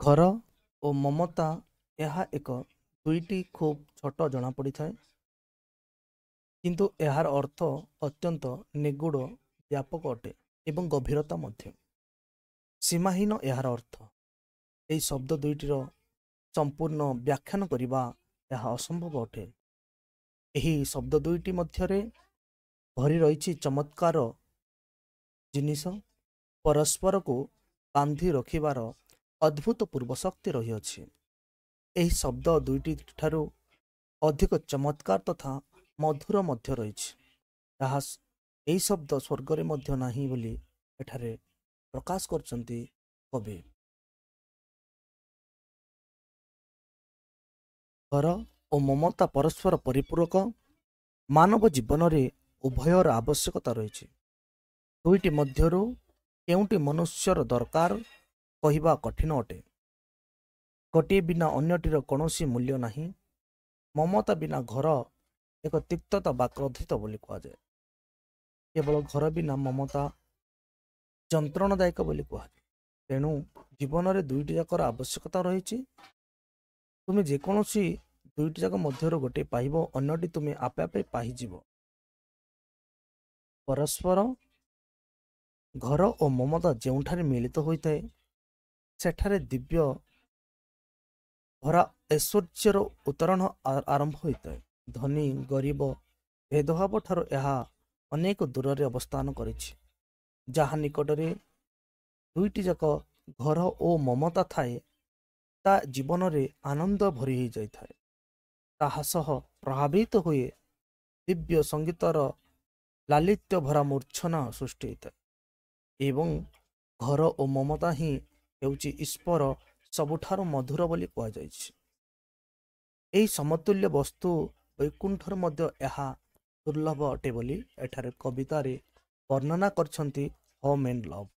घर ଓ ମମତା ଏହା ଏକ ଦୁଇଟି ଖୁବ୍ ଛୋଟ ଜଣାପଡ଼ିଥାଏ, କିନ୍ତୁ ଏହାର ଅର୍ଥ ଅତ୍ୟନ୍ତ ନିଗୁଡ଼, ବ୍ୟାପକ ଅଟେ ଏବଂ ଗଭୀରତା ମଧ୍ୟ। ସୀମାହୀନ ଏହାର ଅର୍ଥ। ଏହି ଶବ୍ଦ ଦୁଇଟିର ସମ୍ପୂର୍ଣ୍ଣ ବ୍ୟାଖ୍ୟାନ କରିବା ଏହା ଅସମ୍ଭବ ଅଟେ। ଏହି ଶବ୍ଦ ଦୁଇଟି ମଧ୍ୟରେ ଭରି ରହିଛି ଚମତ୍କାର ଜିନିଷ, ପରସ୍ପରକୁ ବାନ୍ଧି ରଖିବାର ଅଦ୍ଭୁତପୂର୍ବ ଶକ୍ତି ରହିଅଛି। ଏହି ଶବ୍ଦ ଦୁଇଟି ଠାରୁ ଅଧିକ ଚମତ୍କାର ତଥା ମଧୁର ମଧ୍ୟ ରହିଛି। ଏହି ଶବ୍ଦ ସ୍ୱର୍ଗରେ ମଧ୍ୟ ନାହିଁ ବୋଲି ଏଠାରେ ପ୍ରକାଶ କରିଛନ୍ତି କବି। ଘର ଓ ମମତା ପରସ୍ପର ପରିପୂରକ। ମାନବ ଜୀବନରେ ଉଭୟର ଆବଶ୍ୟକତା ରହିଛି। ଦୁଇଟି ମଧ୍ୟରୁ କେଉଁଟି ମନୁଷ୍ୟର ଦରକାର କହିବା କଠିନ ଅଟେ। ଗୋଟିଏ ବିନା ଅନ୍ୟଟିର କୌଣସି ମୂଲ୍ୟ ନାହିଁ। ମମତା ବିନା ଘର ଏକ ତିକ୍ତତା ବା କ୍ରୋଧିତ ବୋଲି କୁହାଯାଏ। କେବଳ ଘର ବିନା ମମତା ଯନ୍ତ୍ରଣାଦାୟକ ବୋଲି କୁହାଯାଏ। ତେଣୁ ଜୀବନରେ ଦୁଇଟି ଯାକର ଆବଶ୍ୟକତା ରହିଛି। ତୁମେ ଯେକୌଣସି ଦୁଇଟି ଯାକ ମଧ୍ୟରୁ ଗୋଟିଏ ପାଇବ, ଅନ୍ୟଟି ତୁମେ ଆପେ ଆପେ ପାଇଯିବ। ପରସ୍ପର ଘର ଓ ମମତା ଯେଉଁଠାରେ ମିଳିତ ହୋଇଥାଏ, ସେଠାରେ ଦିବ୍ୟ ଭରା ଐଶ୍ୱର୍ଯ୍ୟର ଉତ୍ତରଣ ଆରମ୍ଭ ହୋଇଥାଏ। ଧନୀ ଗରିବ ଭେଦଭାବ ଠାରୁ ଏହା ଅନେକ ଦୂରରେ ଅବସ୍ଥାନ କରିଛି। ଯାହା ନିକଟରେ ଦୁଇଟି ଯାକ ଘର ଓ ମମତା ଥାଏ, ତା ଜୀବନରେ ଆନନ୍ଦ ଭରି ହୋଇଯାଇଥାଏ। ତାହା ସହ ପ୍ରଭାବିତ ହୁଏ ଦିବ୍ୟ ସଙ୍ଗୀତର ଲାଲିତ୍ୟ ଭରା ମୂର୍ଚ୍ଛନା ସୃଷ୍ଟି ହୋଇଥାଏ। ଏବଂ ଘର ଓ ମମତା ହିଁ ହେଉଛି ଈଶ୍ୱର ସବୁଠାରୁ ମଧୁର ବୋଲି କୁହାଯାଇଛି। ଏହି ସମତୁଲ୍ୟ ବସ୍ତୁ ବୈକୁଣ୍ଠରେ ମଧ୍ୟ ଏହା ଦୁର୍ଲଭ ଅଟେ ବୋଲି ଏଠାରେ କବିତାରେ ବର୍ଣ୍ଣନା କରିଛନ୍ତି ହୋମ୍ ଆଣ୍ଡ ଲଭ୍।